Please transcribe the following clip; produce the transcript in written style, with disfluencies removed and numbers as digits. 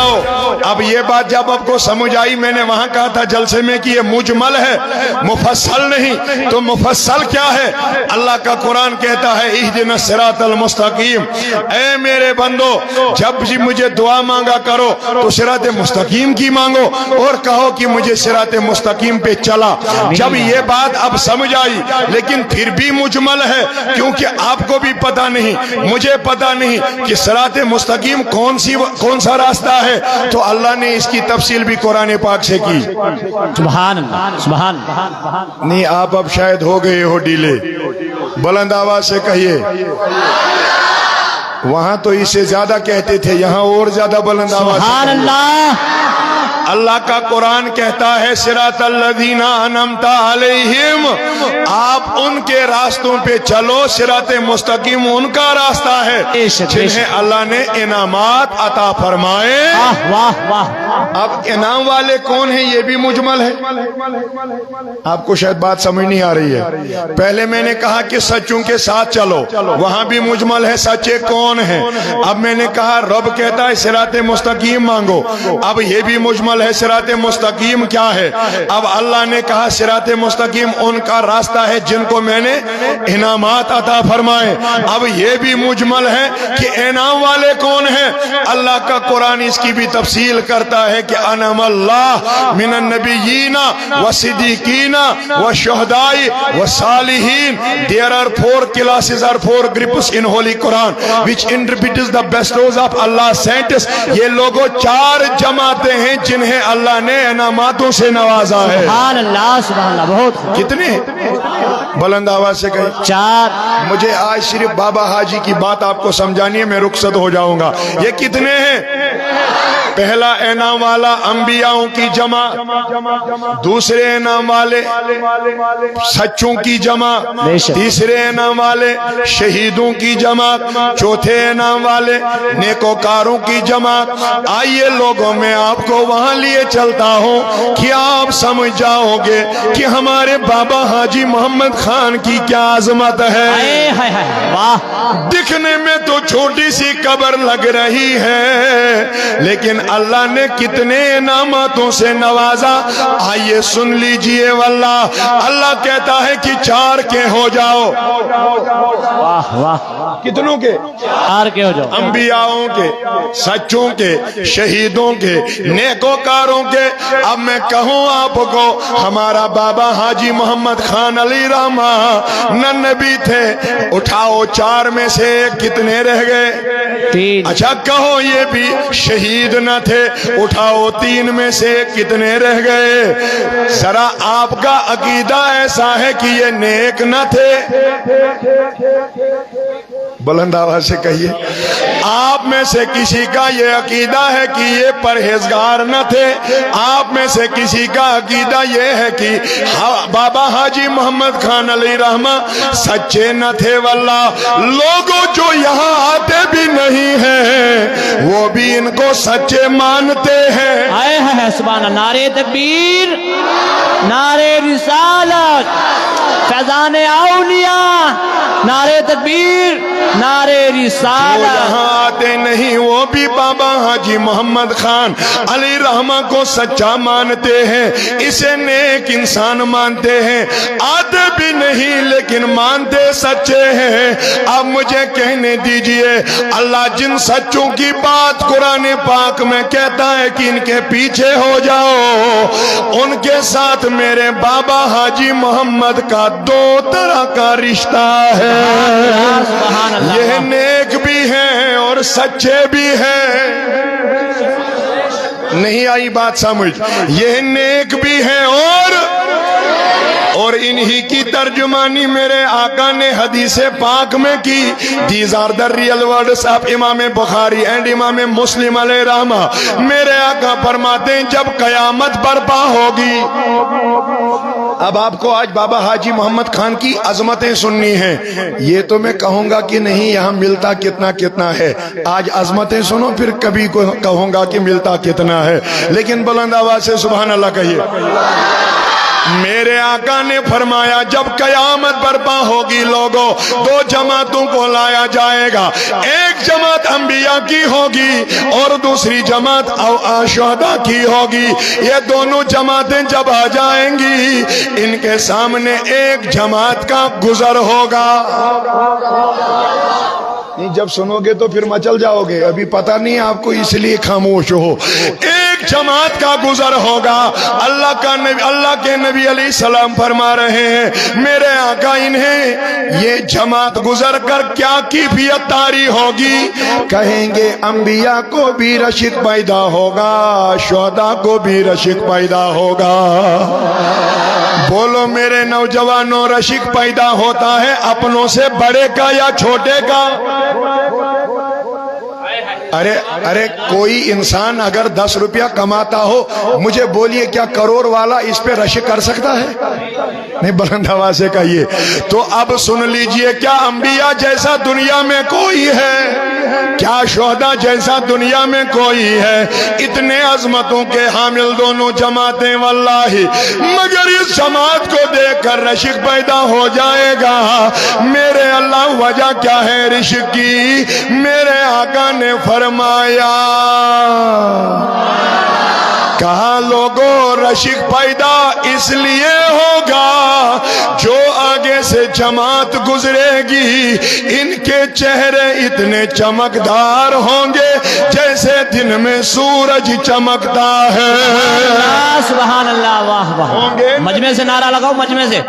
जाओ। अब ये बात जब आपको समझ आई, मैंने वहां कहा था जलसे में कि ये मुजमल है, मुफस्सल नहीं। तो मुफस्सल क्या है? अल्लाह का कुरान कहता है इहदिना सिरातल मुस्तकीम, ऐ मेरे बंदो जब भी मुझे दुआ मांगा करो तो सिरात मुस्तकीम की मांगो और कहो कि मुझे सिरात मुस्तकीम पे चला। जब ये बात अब समझ आई, लेकिन फिर भी मुजमल है क्योंकि आपको भी पता नहीं, मुझे पता नहीं कि सिरात मुस्तकीम कौन सा रास्ता है, तो अल्लाह ने इसकी तफसील भी कुरान पाक से की। सुभान अल्लाह, सुभान अल्लाह। नहीं, आप अब शायद हो गए हो डीले, बुलंद आवाज से कहिए। वहां तो इससे ज्यादा कहते थे, यहाँ और ज्यादा बुलंद आवाज। सुभान अल्लाह। अल्लाह का कुरान कहता है सिरातल लज़ीना अनअमता अलैहिम, आप उनके रास्तों पे चलो, सिराते मुस्तकीम उनका रास्ता है जिन्हें अल्लाह ने इनामात अता फरमाए। वाह वाह। अब इनाम वाले कौन है ये भी मुजमल है। आपको शायद बात समझ नहीं आ रही है। पहले मैंने कहा कि सच्चों के साथ चलो, वहां भी मुजमल है, सच्चे कौन है। अब मैंने कहा रब कहता है सिराते मुस्तकीम मांगो, अब ये भी मुजमल है, सिराते मुस्तकीम क्या है। अब अल्लाह ने कहा सिराते मुस्तकीम उनका रास्ता है जिनको मैंने इनामात अता फरमाए। अब ये भी मुजमल है कि इनाम वाले कौन है। अल्लाह का कुरान इसकी भी तफसील करता है कि अनअमल्लाह मिनन नबिय्यीना व सिद्दीकीना व शुहदाई व सालिहीन। There are 4 classes or 4 groups in Holy Quran which interprets the bestowals of Allah saints। ये लोगों 4 जमातें हैं जिन्हें अल्लाह ने इनामातों से नवाजा है। सुभान अल्लाह, सुभान अल्लाह। बहुत कितने? बुलंद आवाज से कहें। 4। मुझे आज सिर्फ बाबा हाजी की बात आपको समझानी है, मैं रुखसत हो जाऊंगा। ये कितने हैं? पहला इनाम वाला अंबियाओं की जमा, दूसरे इनाम वाले सच्चों की जमा, तीसरे इनाम वाले शहीदों की जमा, चौथे इनाम वाले नेकोकारों की जमा। आइए लोगों, मैं आपको वहां लिए चलता हूं कि आप समझ जाओगे कि हमारे बाबा हाजी मोहम्मद खान की क्या अजमत है। वाह। दिखने में तो छोटी सी कब्र लग रही है, लेकिन अल्लाह ने कितने इनामतों से नवाजा। आइए सुन लीजिए। वल्लाह अल्लाह कहता है कि 4 के हो जाओ। वाह वाह। कितनों के? 4 के हो जाओ। अंबियाओं के, सच्चों के, शहीदों के, नेकोकारों के। अब मैं कहूँ आपको, हमारा बाबा हाजी मोहम्मद खान अली रहमा नबी थे। उठाओ 4 में से कितने रह गए? 3। अच्छा कहो ये भी शहीद न थे। उठाओ 3 में से कितने रह गए? जरा आपका अकीदा ऐसा है कि ये नेक न थे। बुलंद आवाज से कहिए। आप में से किसी का ये अकीदा है कि ये परहेजगार न थे। आप में से किसी का अकीदा ये है कि बाबा हाजी मोहम्मद खान अली रहमा सच्चे न थे। वल्लाह लोगों जो यहाँ आते भी नहीं हैं वो भी इनको सच्चे मानते हैं। आए हैं। सुभान अल्लाह। नारे तकबीर, नारे रिसालत, फैजान औलिया, नारे तकबीर, नारे रिसालत। यहाँ आते नहीं वो भी बाबा हाजी मोहम्मद खान अली रहमा को सच्चा मानते हैं, इसे नेक इंसान मानते हैं। आते भी नहीं लेकिन मानते सच्चे हैं। अब मुझे कहने दीजिए, अल्लाह जिन सच्चों की बात कुरान पाक में कहता है कि इनके पीछे हो जाओ, उनके साथ मेरे बाबा हाजी मोहम्मद का 2 तरह का रिश्ता है। यह नेक भी हैं और सच्चे भी हैं। नहीं आई बात समझ? यह नेक भी हैं और इन्हीं की तर्जुमानी मेरे आका ने हदीसे पाक में की। These are the real words of Imam Bukhari and इमाम मुस्लिम अलैहि रहमा। मेरे आका फरमाते हैं जब कयामत बर्पा होगी। अब आपको आज बाबा हाजी मोहम्मद खान की अजमतें सुननी हैं। ये तो मैं कहूंगा कि नहीं यहाँ मिलता कितना कितना है। आज अजमतें सुनो, फिर कभी को कहूंगा कि मिलता कितना है। लेकिन बुलंद आवाज से सुभान अल्लाह कहिए। میرے آقا نے فرمایا جب قیامت برپا ہوگی لوگوں دو جماعتوں کو لایا جائے گا، ایک جماعت انبیاء کی ہوگی اور دوسری جماعت شہداء کی ہوگی۔ یہ دونوں جماعتیں جب آ جائیں گی ان کے سامنے ایک جماعت کا گزر ہوگا۔ نہیں جب سنو گے تو پھر مچل جاؤ گے، ابھی پتہ نہیں آپ کو اس لیے خاموش ہو۔ ایک جماعت کا گزر ہوگا۔ اللہ کے نبی علیہ السلام فرما رہے ہیں میرے آقا انہیں یہ جماعت گزر کر کیا کیفیت طاری ہوگی؟ کہیں گے انبیاء کو بھی رشک پیدا ہوگا، شہداء کو بھی رشک پیدا ہوگا۔ بولو میرے نوجوانوں، رشک پیدا ہوتا ہے اپنوں سے بڑے کا یا چھوٹے کا؟ ارے کوئی انسان اگر 10 روپیہ کماتا ہو، مجھے بولیے کیا کروڑ والا اس پہ رشک کر سکتا ہے؟ نہیں، بلند آواز سے کہیے۔ تو اب سن لیجئے، کیا انبیاء جیسا دنیا میں کوئی ہے؟ کیا شہداء جیسا دنیا میں کوئی ہے؟ اتنے عظمتوں کے حامل دونوں جماعتیں واللہ، مگر اس جماعت کو دیکھ کر رشک پیدا ہو جائے گا۔ میرے اللہ وجہ کیا ہے رشک کی؟ میرے آقا نے فرمایا، کہا لوگوں رشک پیدا اس لیے ہوگا جو آگے سے جماعت گزرے گی ان کے چہرے اتنے چمکدار ہوں گے جیسے دن میں سورج چمکتا ہے۔ سبحان اللہ، واہ واہ، مجمع سے نعرہ لگاؤ، مجمع سے۔